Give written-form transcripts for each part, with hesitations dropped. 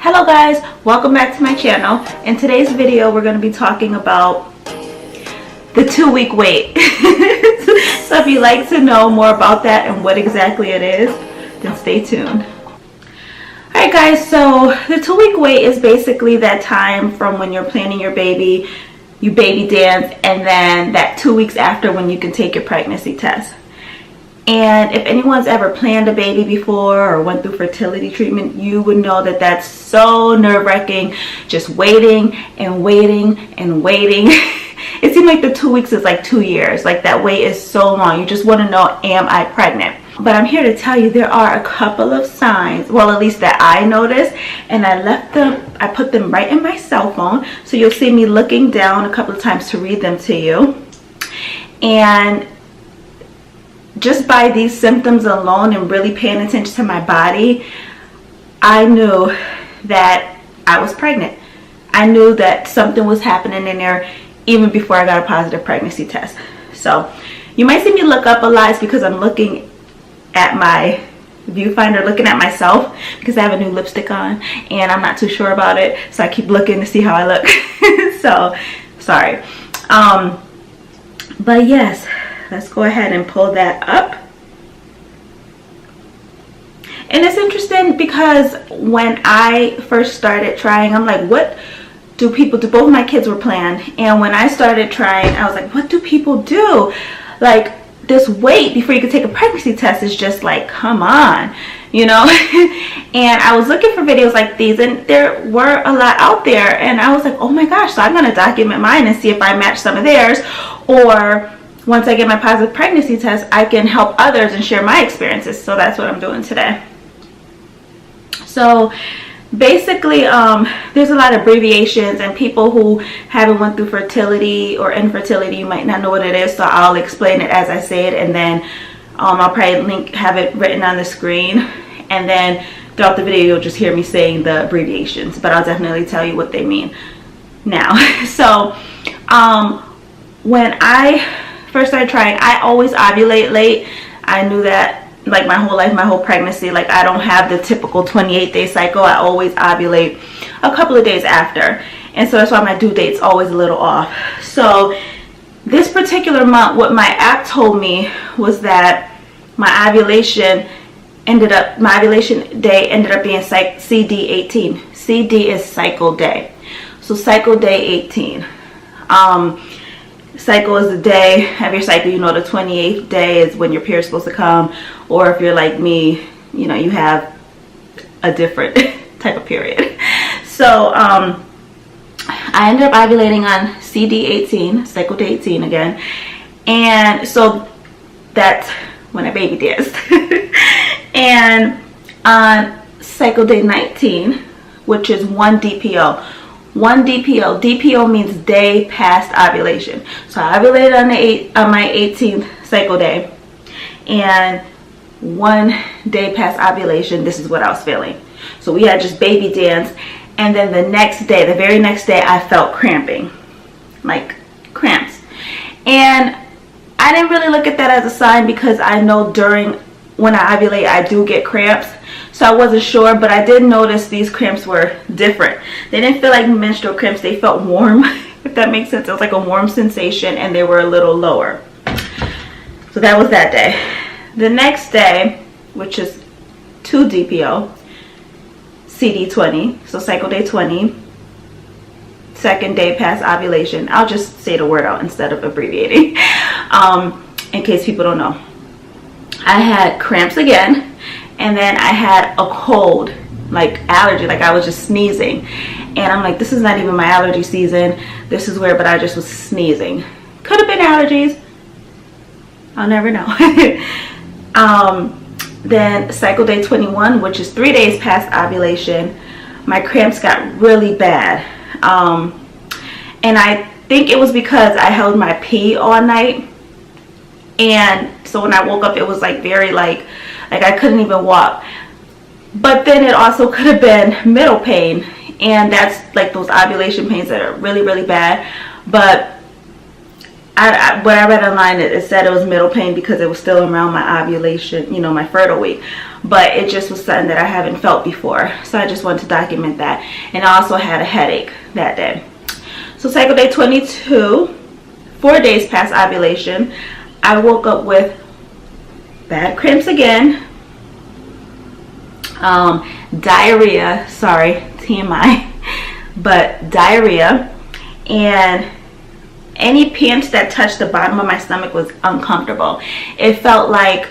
Hello guys, welcome back to my channel. In today's video we're going to be talking about the 2-week wait. So if you'd like to know more about that and what exactly it is, then stay tuned. Alright guys, so the 2-week wait is basically that time from when you're planning your baby, you baby dance, and then that 2 weeks after when you can take your pregnancy test. And if anyone's ever planned a baby before or went through fertility treatment, you would know that that's so nerve-wracking, just waiting and waiting and waiting. It seems like the 2 weeks is like 2 years. Like that wait is so long. You just want to know, am I pregnant? But I'm here to tell you there are a couple of signs, well at least that I noticed, and I put them right in my cell phone. So you'll see me looking down a couple of times to read them to you. And just by these symptoms alone and really paying attention to my body, I knew that I was pregnant. I knew that something was happening in there even before I got a positive pregnancy test. So you might see me look up a lot. It's because I'm looking at my viewfinder, looking at myself, because I have a new lipstick on and I'm not too sure about it, so I keep looking to see how I look. So sorry. But yes, let's go ahead and pull that up. And it's interesting because when I first started trying, I'm like, what do people do? Both my kids were planned, and when I started trying, I was like, what do people do? Like, this wait before you can take a pregnancy test is just like, come on, you know. And I was looking for videos like these, and there were a lot out there, and I was like, oh my gosh, so I'm going to document mine and see if I match some of theirs, or once I get my positive pregnancy test, I can help others and share my experiences. So that's what I'm doing today. So basically, there's a lot of abbreviations, and people who haven't went through fertility or infertility, you might not know what it is. So I'll explain it as I say it, and then I'll probably have it written on the screen, and then throughout the video you'll just hear me saying the abbreviations, but I'll definitely tell you what they mean now. So when I first started trying, I always ovulate late. I knew that like my whole life, my whole pregnancy. Like I don't have the typical 28-day cycle. I always ovulate a couple of days after, and so that's why my due date's always a little off. So this particular month, what my app told me was that my ovulation day ended up being CD 18. CD is cycle day, so cycle day 18. Cycle is the day of your cycle. You know, the 28th day is when your period's supposed to come, or if you're like me, you know, you have a different type of period. So I ended up ovulating on CD 18, cycle day 18 again, and so that's when I baby danced. And on cycle day 19, which is 1 DPO. 1 DPO. DPO means day past ovulation. So I ovulated on my 18th cycle day, and 1 day past ovulation, this is what I was feeling. So we had just baby dance, and then the next day, the very next day, I felt cramping, like cramps. And I didn't really look at that as a sign, because I know when I ovulate, I do get cramps. So I wasn't sure, but I did notice these cramps were different. They didn't feel like menstrual cramps. They felt warm, if that makes sense. It was like a warm sensation, and they were a little lower. So that was that day. The next day, which is 2 DPO, CD 20, so cycle day 20, second day past ovulation. I'll just say the word out instead of abbreviating, in case people don't know. I had cramps again. And then I had a cold, like allergy, like I was just sneezing. And I'm like, this is not even my allergy season. This is weird, but I just was sneezing. Could have been allergies. I'll never know. Then cycle day 21, which is 3 days past ovulation, my cramps got really bad. And I think it was because I held my pee all night. And so when I woke up, it was like very like I couldn't even walk. But then it also could have been middle pain, and that's like those ovulation pains that are really, really bad. But what I read online, it said it was middle pain because it was still around my ovulation, you know, my fertile week. but it just was something that I haven't felt before. So I just wanted to document that. And I also had a headache that day. So cycle day 22, 4 days past ovulation, I woke up with bad cramps again, diarrhea, sorry, TMI, but diarrhea, and any pants that touched the bottom of my stomach was uncomfortable. It felt like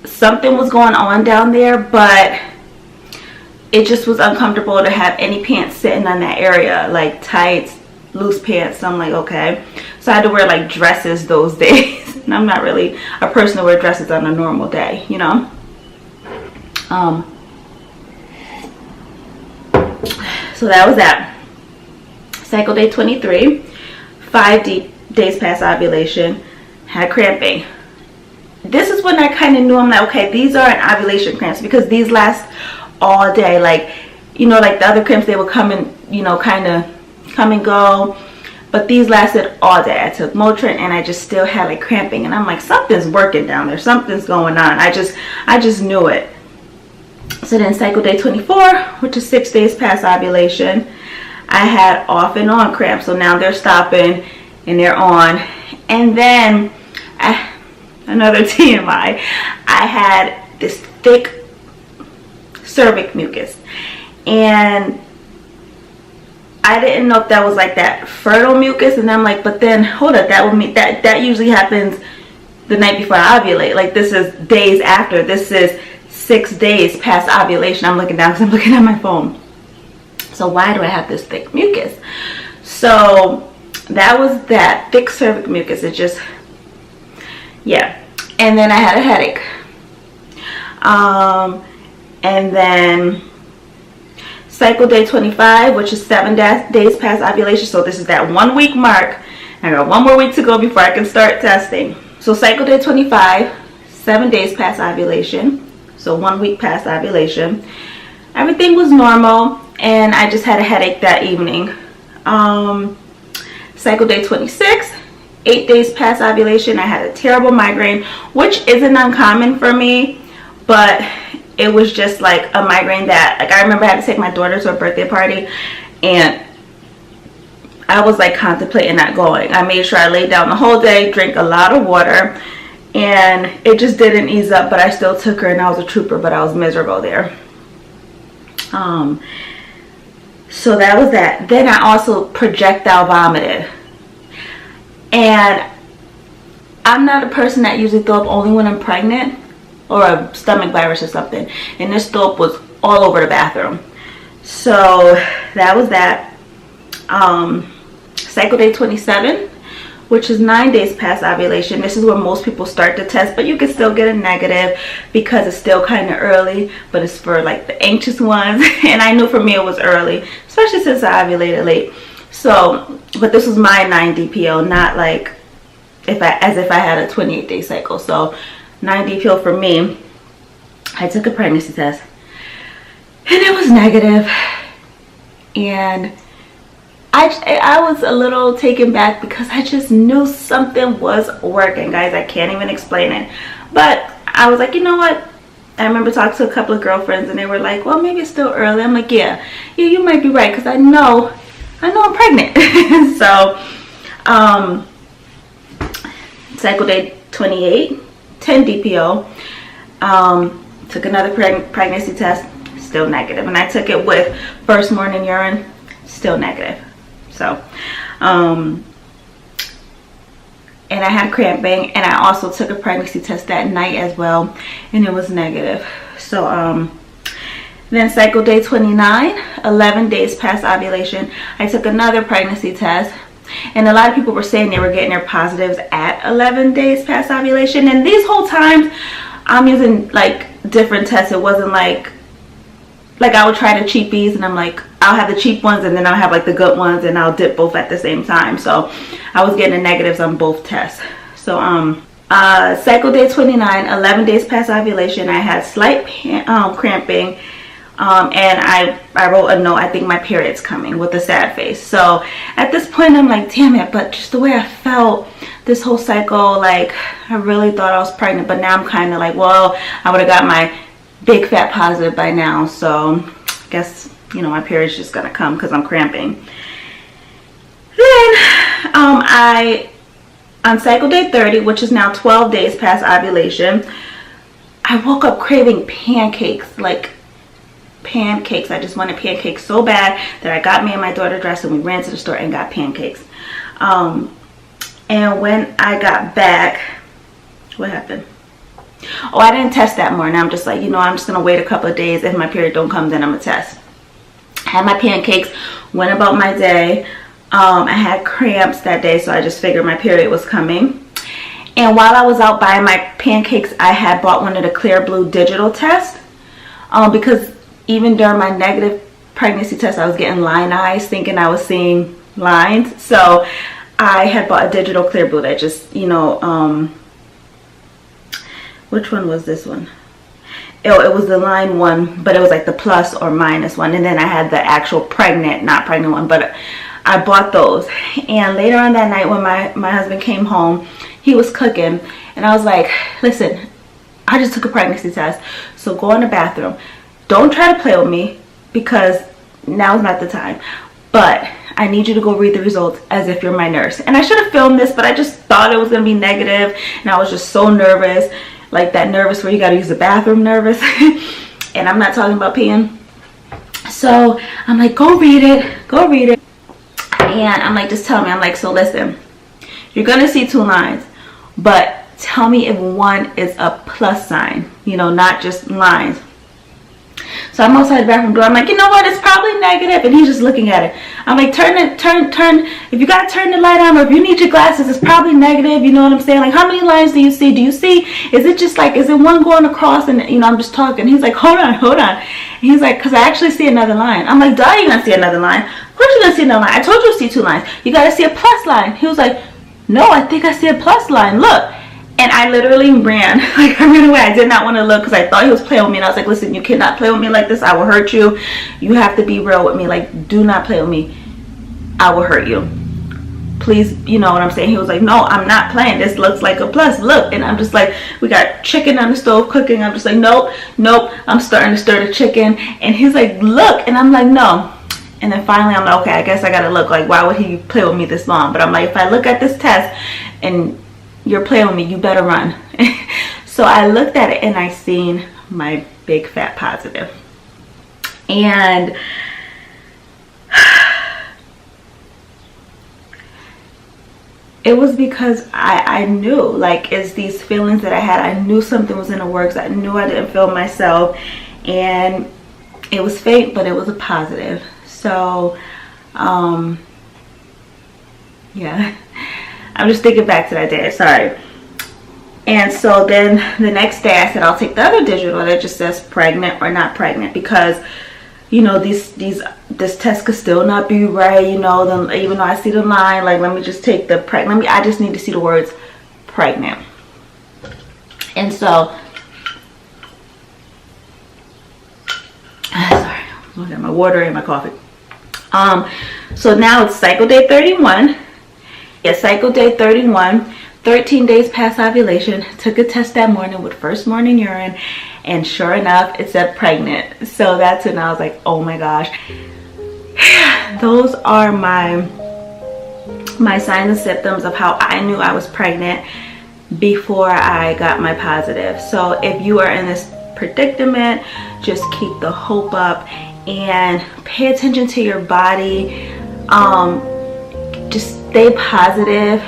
something was going on down there, but it just was uncomfortable to have any pants sitting on that area, like tights, loose pants. So I'm like, okay. So I had to wear like dresses those days. And I'm not really a person to wear dresses on a normal day, you know. So that was that. Cycle day 23, 5 days past ovulation, had cramping. This is when I kind of knew, I'm like, okay, these aren't ovulation cramps, because these last all day. Like, you know, like the other cramps, they would come and, you know, kind of come and go, but these lasted all day. I took Motrin and I just still had like cramping, and I'm like, something's working down there, something's going on. I just knew it. So then cycle day 24, which is 6 days past ovulation, I had off and on cramps. So now they're stopping and they're on. And then another TMI, I had this thick cervix mucus, and I didn't know if that was like that fertile mucus. And I'm like, but then hold up, that would mean that usually happens the night before I ovulate. Like, this is days after. This is 6 days past ovulation. I'm looking down because I'm looking at my phone. So why do I have this thick mucus? So that was that thick cervix mucus. It just, yeah. And then I had a headache. And then cycle day 25, which is 7 days past ovulation. So this is that 1 week mark. I got 1 more week to go before I can start testing. So cycle day 25, 7 days past ovulation. So 1 week past ovulation. Everything was normal, and I just had a headache that evening. Cycle day 26, 8 days past ovulation, I had a terrible migraine, which isn't uncommon for me, but it was just like a migraine that, like, I remember I had to take my daughter to a birthday party, and I was like contemplating not going. I made sure I laid down the whole day, drank a lot of water, and it just didn't ease up, but I still took her, and I was a trooper, but I was miserable there. So that was that. Then I also projectile vomited, and I'm not a person that usually throw up only when I'm pregnant or a stomach virus or something, and this throw up was all over the bathroom. So that was that. Cycle day 27, which is 9 days past ovulation. This is where most people start the test, but you can still get a negative because it's still kind of early, but it's for like the anxious ones. And I knew for me it was early, especially since I ovulated late. So, but this was my 9 DPO, not like as if I had a 28-day cycle. So 9 DPO for me. I took a pregnancy test and it was negative, and I was a little taken back because I just knew something was working, guys. I can't even explain it. But I was like, you know what? I remember talking to a couple of girlfriends, and they were like, well, maybe it's still early. I'm like, yeah, you might be right, because I know I'm pregnant. So, cycle day 28, 10 DPO. Took another pregnancy test, still negative. And I took it with first morning urine, still negative. So, and I had cramping, and I also took a pregnancy test that night as well, and it was negative. So, then cycle day 29, 11 days past ovulation, I took another pregnancy test, and a lot of people were saying they were getting their positives at 11 days past ovulation. And these whole times, I'm using like different tests. It wasn't like I would try the cheapies, and I'm like, I'll have the cheap ones, and then I'll have like the good ones, and I'll dip both at the same time. So I was getting the negatives on both tests. So cycle day 29, 11 days past ovulation, I had slight cramping, and I wrote a note, I think my period's coming, with a sad face. So at this point I'm like, damn it, but just the way I felt this whole cycle, like I really thought I was pregnant, but now I'm kind of like, well, I would have got my big fat positive by now. So I guess, you know, my period's just gonna come because I'm cramping. Then on cycle day 30, which is now 12 days past ovulation, I woke up craving pancakes, like pancakes. I just wanted pancakes so bad that I got me and my daughter dressed and we ran to the store and got pancakes. And when I got back, what happened? Oh, I didn't test that morning. I'm just like, you know, I'm just gonna wait a couple of days. If my period don't come, then I'm gonna test. Had my pancakes, went about my day. I had cramps that day, so I just figured my period was coming. And while I was out buying my pancakes, I had bought one of the Clear Blue digital tests, because even during my negative pregnancy test, I was getting line eyes, thinking I was seeing lines. So I had bought a digital Clear Blue that just, you know, which one was this one? Oh, it was the line one, but it was like the plus or minus one. And then I had the actual pregnant, not pregnant one, but I bought those. And later on that night when my husband came home, he was cooking. And I was like, listen, I just took a pregnancy test. So go in the bathroom. Don't try to play with me because now's not the time. But I need you to go read the results as if you're my nurse. And I should have filmed this, but I just thought it was going to be negative. And I was just so nervous. Like that nervous where you got to use the bathroom nervous. And I'm not talking about peeing. So I'm like, go read it. Go read it. And I'm like, just tell me. I'm like, so listen, you're going to see 2 lines. But tell me if one is a plus sign. You know, not just lines. So I'm outside the bathroom door. I'm like, you know what? It's probably negative. And he's just looking at it. I'm like, turn. If you got to turn the light on or if you need your glasses, it's probably negative. You know what I'm saying? Like, how many lines do you see? Do you see? Is it just like, is it one going across? And, you know, I'm just talking. He's like, hold on. And he's like, because I actually see another line. I'm like, duh, you're going to see another line. Of course you're going to see another line. I told you to see 2 lines. You got to see a plus line. He was like, no, I think I see a plus line. Look. And I literally ran. Like, I ran away. I did not want to look because I thought he was playing with me. And I was like, listen, you cannot play with me like this. I will hurt you. You have to be real with me. Like, do not play with me. I will hurt you. Please, you know what I'm saying? He was like, no, I'm not playing. This looks like a plus. Look. And I'm just like, we got chicken on the stove cooking. I'm just like, nope. I'm starting to stir the chicken. And he's like, look. And I'm like, no. And then finally, I'm like, okay, I guess I got to look. Like, why would he play with me this long? But I'm like, if I look at this test and you're playing with me, you better run. So I looked at it and I seen my big fat positive. And it was because I knew, like, it's these feelings that I had. I knew something was in the works. I knew I didn't feel myself. And it was fake, but it was a positive. So, yeah. I'm just thinking back to that day. Sorry. And so then the next day I said, I'll take the other digital that just says pregnant or not pregnant, because, you know, this test could still not be right, you know, then even though I see the line, like, let me just take the pregnant. I just need to see the words pregnant. And so, sorry, I got my water and my coffee. So now it's cycle day 31. Yeah, cycle day 31, 13 days past ovulation. Took a test that morning with first morning urine, and sure enough, it said pregnant. So that's when I was like, oh my gosh. Those are my signs and symptoms of how I knew I was pregnant before I got my positive. So if you are in this predicament, just keep the hope up and pay attention to your body. Just stay positive.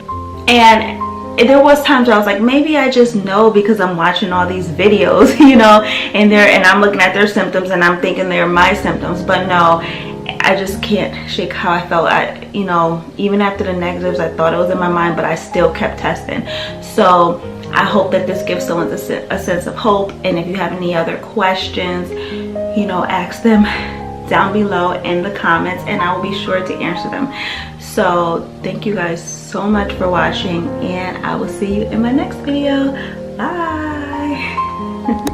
And there was times where I was like, maybe I just know because I'm watching all these videos, you know, and I'm looking at their symptoms and I'm thinking they're my symptoms. But no, I just can't shake how I felt. You know, even after the negatives, I thought it was in my mind, but I still kept testing. So I hope that this gives someone a sense of hope. And if you have any other questions, you know, ask them down below in the comments and I will be sure to answer them. So thank you guys so much for watching, and I will see you in my next video. Bye.